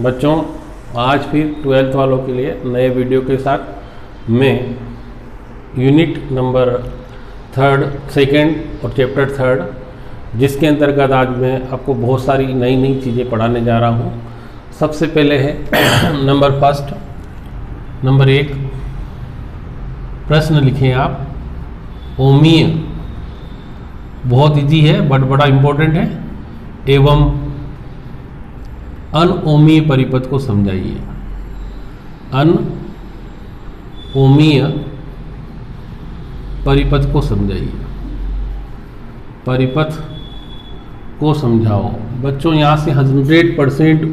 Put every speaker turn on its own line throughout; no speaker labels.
बच्चों, आज फिर 12th वालों के लिए नए वीडियो के साथ मैं यूनिट नंबर 2nd और चैप्टर 3 जिसके अंतर्गत आज मैं आपको बहुत सारी नई नई चीज़ें पढ़ाने जा रहा हूँ। सबसे पहले है नंबर 1 प्रश्न लिखें आप। ओमीय बहुत इजी है बट बड़ा इम्पोर्टेंट है। एवं अनओमीय परिपथ को समझाइए। अनओमीय परिपथ को समझाइए। परिपथ को समझाओ। बच्चों, यहाँ से 100%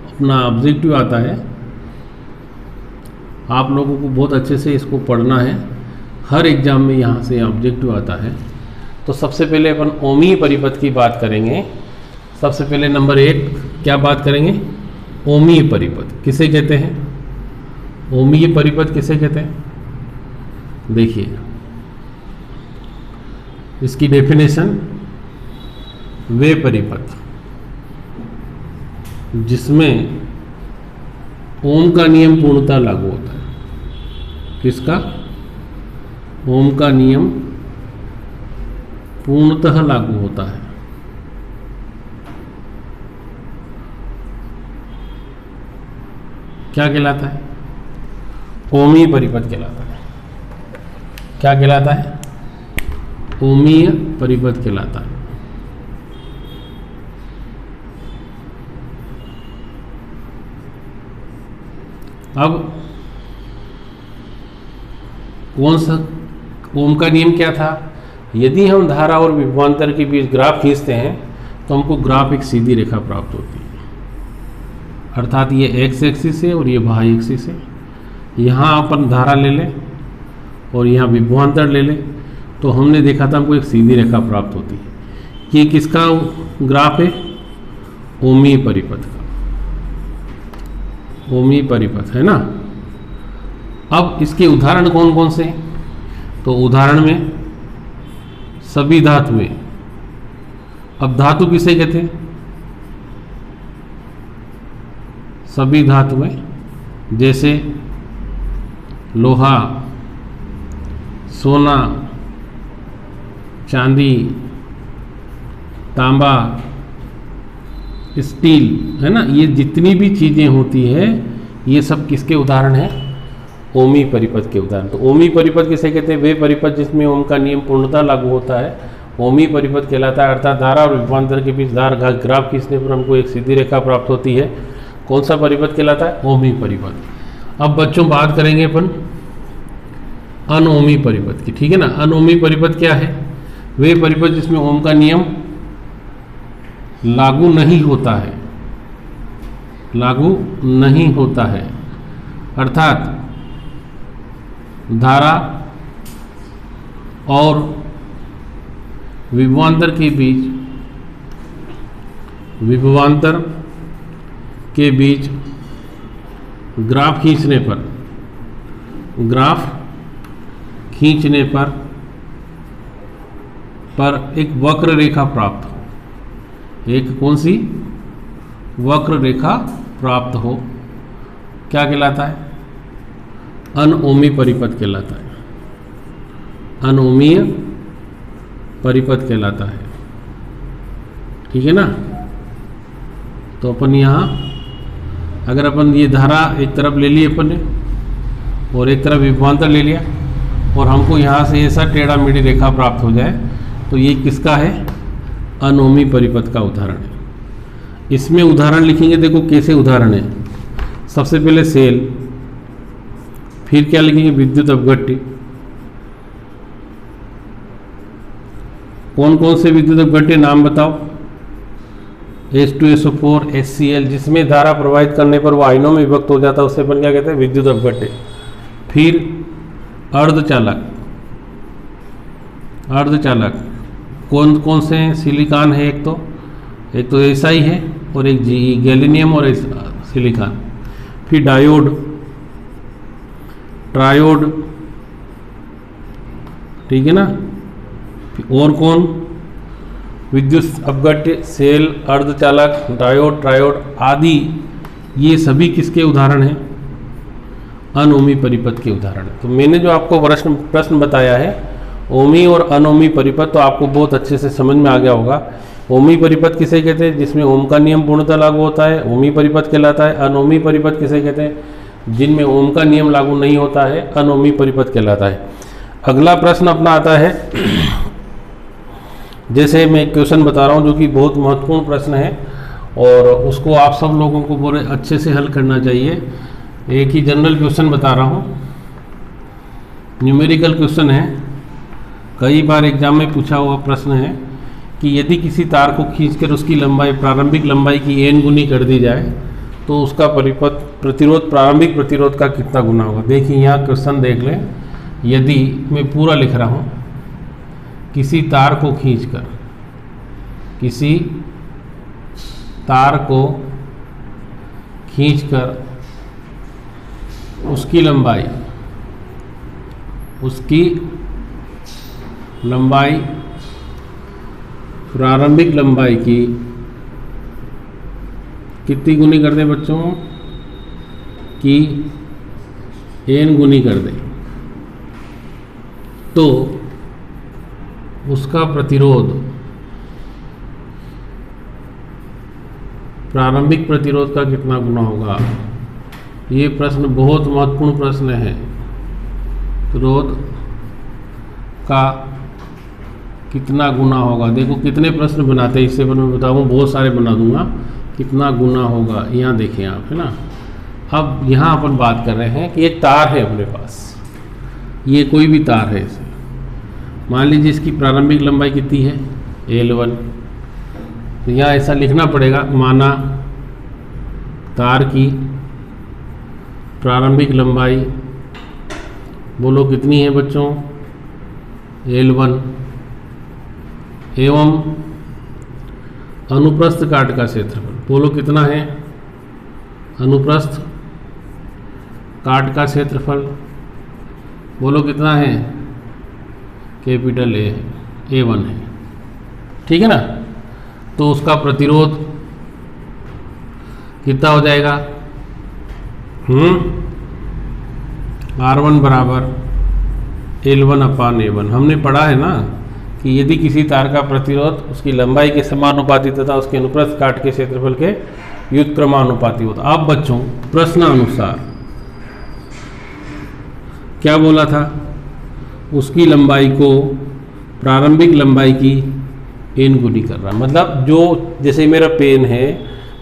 अपना ऑब्जेक्टिव आता है। आप लोगों को बहुत अच्छे से इसको पढ़ना है। हर एग्जाम में यहाँ से ऑब्जेक्टिव आता है। तो सबसे पहले अपन ओमीय परिपथ की बात करेंगे। सबसे पहले नंबर 1 क्या बात करेंगे? ओमीय परिपथ किसे कहते हैं? ओमीय परिपथ किसे कहते हैं? देखिए इसकी डेफिनेशन, वे परिपथ जिसमें ओम का नियम पूर्णतः लागू होता है। किसका? ओम का नियम पूर्णतः लागू होता है। क्या कहलाता है? ओमीय परिपथ कहलाता है। क्या कहलाता है? ओमीय परिपथ कहलाता है। अब कौन सा ओम का नियम क्या था? यदि हम धारा और विभवांतर के बीच ग्राफ खींचते हैं तो हमको ग्राफ एक सीधी रेखा प्राप्त होती है। अर्थात ये एक्स एक्सिस है और ये वाई एक्सिस है। यहाँ अपन धारा ले लें और यहाँ विभवांतर ले लें तो हमने देखा था हमको एक सीधी रेखा प्राप्त होती है। ये किसका ग्राफ है? ओमीय परिपथ का। ओमीय परिपथ है ना। अब इसके उदाहरण कौन कौन से हैं? तो उदाहरण में सभी धातुएं। अब धातु किसे कहते हैं? सभी धातुएं, जैसे लोहा, सोना, चांदी, तांबा, स्टील, है ना। ये जितनी भी चीज़ें होती है ये सब किसके उदाहरण हैं? ओमीय परिपथ के उदाहरण। तो ओमीय परिपथ किसे कहते हैं? वे परिपथ जिसमें ओम का नियम पूर्णतः लागू होता है ओमीय परिपथ कहलाता है। अर्थात धारा और विभवांतर के बीच ग्राफ खींचने पर हमको एक सीधी रेखा प्राप्त होती है। कौन सा परिपथ कहलाता है? ओमीय परिपथ। अब बच्चों बात करेंगे अपन अनओमीय परिपथ की, ठीक है ना। अनओमीय परिपथ क्या है? वे परिपथ जिसमें ओम का नियम लागू नहीं होता है। लागू नहीं होता है अर्थात धारा और विभवांतर के बीच ग्राफ खींचने पर एक वक्र रेखा प्राप्त हो। एक कौन सी? वक्र रेखा प्राप्त हो। क्या कहलाता है? अनओमीय परिपथ कहलाता है। अनओमीय परिपथ कहलाता है, ठीक है ना। तो अपन यहाँ अगर अपन ये धारा एक तरफ ले ली अपन ने और एक तरफ विभवांतर ले लिया और हमको यहाँ से ऐसा टेढ़ा मेढ़ी रेखा प्राप्त हो जाए तो ये किसका है? अनओमीय परिपथ का उदाहरण है। इसमें उदाहरण लिखेंगे, देखो कैसे उदाहरण है। सबसे पहले सेल, फिर क्या लिखेंगे? विद्युत अपघट्य। कौन कौन से विद्युत अपघट्य नाम बताओ? H2SO4 HCl, जिसमें धारा प्रवाहित करने पर वो आयनों में विभक्त हो जाता है, उसे अपन क्या कहते हैं? विद्युत अपघट्य। फिर अर्धचालक कौन कौन से हैं? सिलिकॉन है एक तो ऐसा ही है और एक गैलिनियम और सिलिकॉन। फिर डायोड, ट्रायोड, ठीक है ना। और कौन? विद्युत अपघट्य, सेल, अर्धचालक, डायोड, ट्रायोड आदि ये सभी किसके उदाहरण हैं? अनोमी परिपथ के उदाहरण। तो मैंने जो आपको प्रश्न बताया है ओमी और अनोमी परिपथ, तो आपको बहुत अच्छे से समझ में आ गया होगा। ओमी परिपथ किसे कहते हैं? जिसमें ओम का नियम पूर्णतः लागू होता है, ओमी परिपथ कहलाता है। अनोमी परिपथ किसे कहते हैं? जिनमें ओम का नियम लागू नहीं होता है, अनोमी परिपथ कहलाता है। अगला प्रश्न अपना आता है, जैसे मैं एक क्वेश्चन बता रहा हूँ जो कि बहुत महत्वपूर्ण प्रश्न है और उसको आप सब लोगों को बड़े अच्छे से हल करना चाहिए। एक ही जनरल क्वेश्चन बता रहा हूँ, न्यूमेरिकल क्वेश्चन है, कई बार एग्जाम में पूछा हुआ प्रश्न है कि यदि किसी तार को खींचकर उसकी लंबाई प्रारंभिक लंबाई की n गुनी कर दी जाए तो उसका परिपथ प्रतिरोध प्रारंभिक प्रतिरोध का कितना गुना होगा। देखिए यहाँ क्वेश्चन देख लें, यदि मैं पूरा लिख रहा हूँ, किसी तार को खींचकर, किसी तार को खींचकर उसकी लंबाई प्रारंभिक लंबाई की कितनी गुनी कर दें बच्चों कि n गुनी कर दें, तो उसका प्रतिरोध प्रारंभिक प्रतिरोध का कितना गुना होगा। ये प्रश्न बहुत महत्वपूर्ण प्रश्न है। प्रतिरोध का कितना गुना होगा। देखो कितने प्रश्न बनाते हैं, इससे मैं बताऊँ बहुत सारे बना दूंगा। कितना गुना होगा यहाँ देखें आप, है ना। अब यहाँ अपन बात कर रहे हैं कि एक तार है अपने पास, ये कोई भी तार है, इसे मान लीजिए इसकी प्रारंभिक लंबाई कितनी है L1। तो यहाँ ऐसा लिखना पड़ेगा, माना तार की प्रारंभिक लंबाई बोलो कितनी है बच्चों L1 एवं अनुप्रस्थ काट का क्षेत्रफल बोलो कितना है, अनुप्रस्थ काट का क्षेत्रफल बोलो कितना है, कैपिटल A है, A1 है, ठीक है ना। तो उसका प्रतिरोध कितना हो जाएगा, R1 बराबर L1 अपान A1। हमने पढ़ा है ना कि यदि किसी तार का प्रतिरोध उसकी लंबाई के समानुपाती तथा उसके अनुप्रस्थ काट के क्षेत्रफल के व्युत्क्रमानुपाती होता। अब बच्चों प्रश्नानुसार क्या बोला था, उसकी लंबाई को प्रारंभिक लंबाई की n गुनी कर रहा, मतलब जो जैसे मेरा पेन है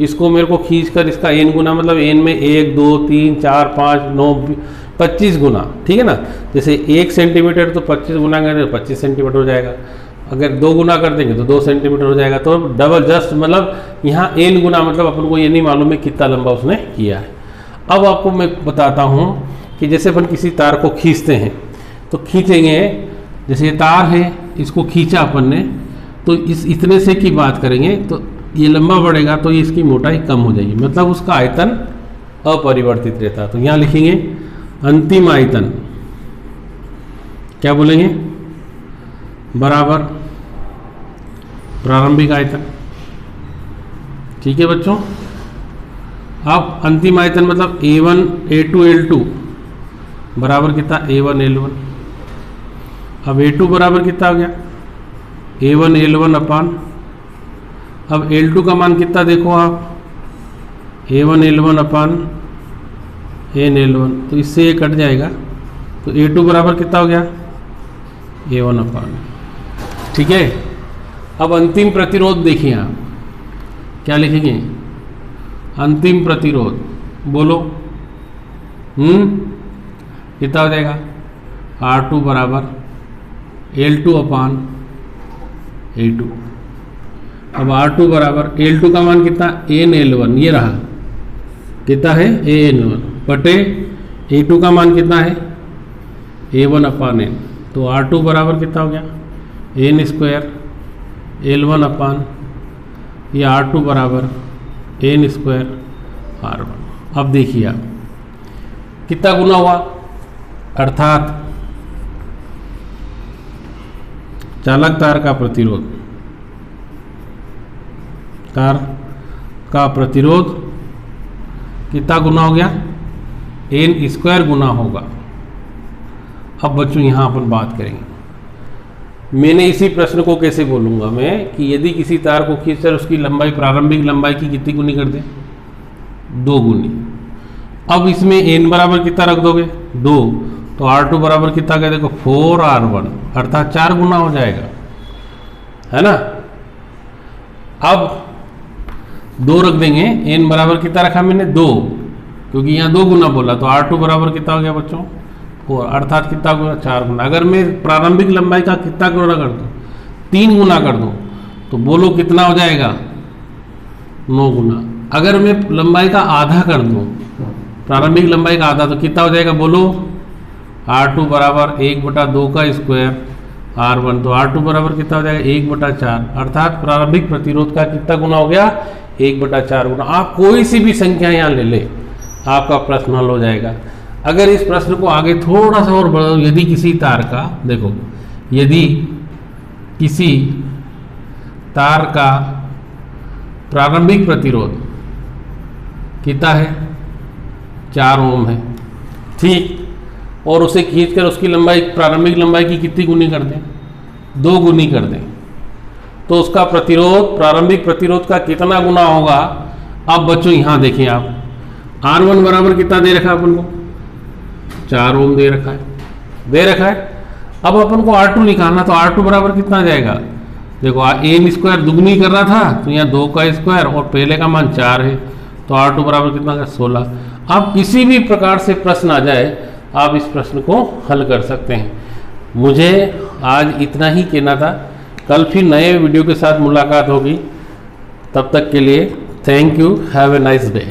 इसको मेरे को खींचकर इसका n गुना, मतलब n में 1 2 3 4 5 9 25 गुना, ठीक है ना। जैसे 1 सेंटीमीटर तो 25 गुना करें तो 25 सेंटीमीटर हो जाएगा, अगर 2 गुना कर देंगे तो 2 सेंटीमीटर हो जाएगा। तो डबल जस्ट मतलब यहाँ n गुना, मतलब अपन को ये नहीं मालूम है कितना लंबा उसने किया है। अब आपको मैं बताता हूँ कि जैसे अपन किसी तार को खींचते हैं तो खींचेंगे, जैसे ये तार है इसको खींचा अपन ने, तो इस इतने से की बात करेंगे तो ये लंबा बढ़ेगा तो ये इसकी मोटाई कम हो जाएगी, मतलब उसका आयतन अपरिवर्तित रहता है। तो यहाँ लिखेंगे अंतिम आयतन, क्या बोलेंगे, बराबर प्रारंभिक आयतन, ठीक है बच्चों। अब अंतिम आयतन मतलब A1 A2 L2 बराबर कितना, A1 L1। अब A2 बराबर कितना हो गया, A1 L1 अपान, अब L2 का मान कितना देखो आप, A1 L1 अपान N L1, तो इससे ये कट जाएगा, तो A2 बराबर कितना हो गया, A1 अपान, ठीक है। अब अंतिम प्रतिरोध देखिए आप, क्या लिखेंगे, अंतिम प्रतिरोध बोलो कितना हो जाएगा, R2 बराबर L2 अपान A2। अब R2 बराबर L2 का मान कितना, N L1, ये रहा कितना है AN1 बटे A2 का मान कितना है A1 अपान N, तो R2 बराबर कितना हो गया, N स्क्वायर L1 अपान ये R2 बराबर N स्क्वायर R1। अब देखिए आप कितना गुना हुआ, अर्थात चालक तार का प्रतिरोध, तार का प्रतिरोध कितना गुना हो गया, एन स्क्वायर गुना होगा। अब बच्चों यहाँ अपन बात करेंगे, मैंने इसी प्रश्न को कैसे बोलूँगा मैं कि यदि किसी तार को खींचकर उसकी लंबाई प्रारंभिक लंबाई की कितनी गुनी कर दे, 2 गुनी। अब इसमें n बराबर कितना रख दोगे, 2, तो R2 बराबर कितना कह देखो 4R1, अर्थात 4 गुना हो जाएगा, है ना। अब 2 रख देंगे, n बराबर कितना रखा मैंने 2, क्योंकि यहाँ 2 गुना बोला, तो R2 बराबर कितना हो गया बच्चों 4, अर्थात कितना गुना 4 गुना। अगर मैं प्रारंभिक लंबाई का कितना गुना कर दूँ, 3 गुना कर दूँ, तो बोलो कितना हो जाएगा 9 गुना। अगर मैं लंबाई का आधा कर दूँ, प्रारंभिक लंबाई का आधा, तो कितना हो जाएगा बोलो, R2 बराबर 1/2 का स्क्वायर R1, तो R2 बराबर कितना हो जाएगा 1/4, अर्थात प्रारंभिक प्रतिरोध का कितना गुना हो गया 1/4 गुना। आप कोई सी भी संख्या यहाँ ले ले, आपका प्रश्न हल हो जाएगा। अगर इस प्रश्न को आगे थोड़ा सा और बढ़ाओ, यदि किसी तार का, देखो यदि किसी तार का प्रारंभिक प्रतिरोध कितना है 4 ओम है, ठीक, और उसे खींचकर उसकी लंबाई प्रारंभिक लंबाई की कितनी गुनी कर दें, 2 गुनी कर दें, तो उसका प्रतिरोध प्रारंभिक प्रतिरोध का कितना गुना होगा। अब बच्चों यहाँ देखिए आप, R1 बराबर कितना दे रखा है अपन को, 4 ओम दे रखा है। अब अपन को R2 निकालना, तो R2 बराबर कितना जाएगा, देखो n स्क्वायर दुगनी कर रहा था, तो यहाँ 2 का स्क्वायर और पहले का मान 4 है, तो R2 बराबर कितना है 16। अब किसी भी प्रकार से प्रश्न आ जाए, आप इस प्रश्न को हल कर सकते हैं। मुझे आज इतना ही कहना था, कल फिर नए वीडियो के साथ मुलाकात होगी, तब तक के लिए thank you, have a nice day.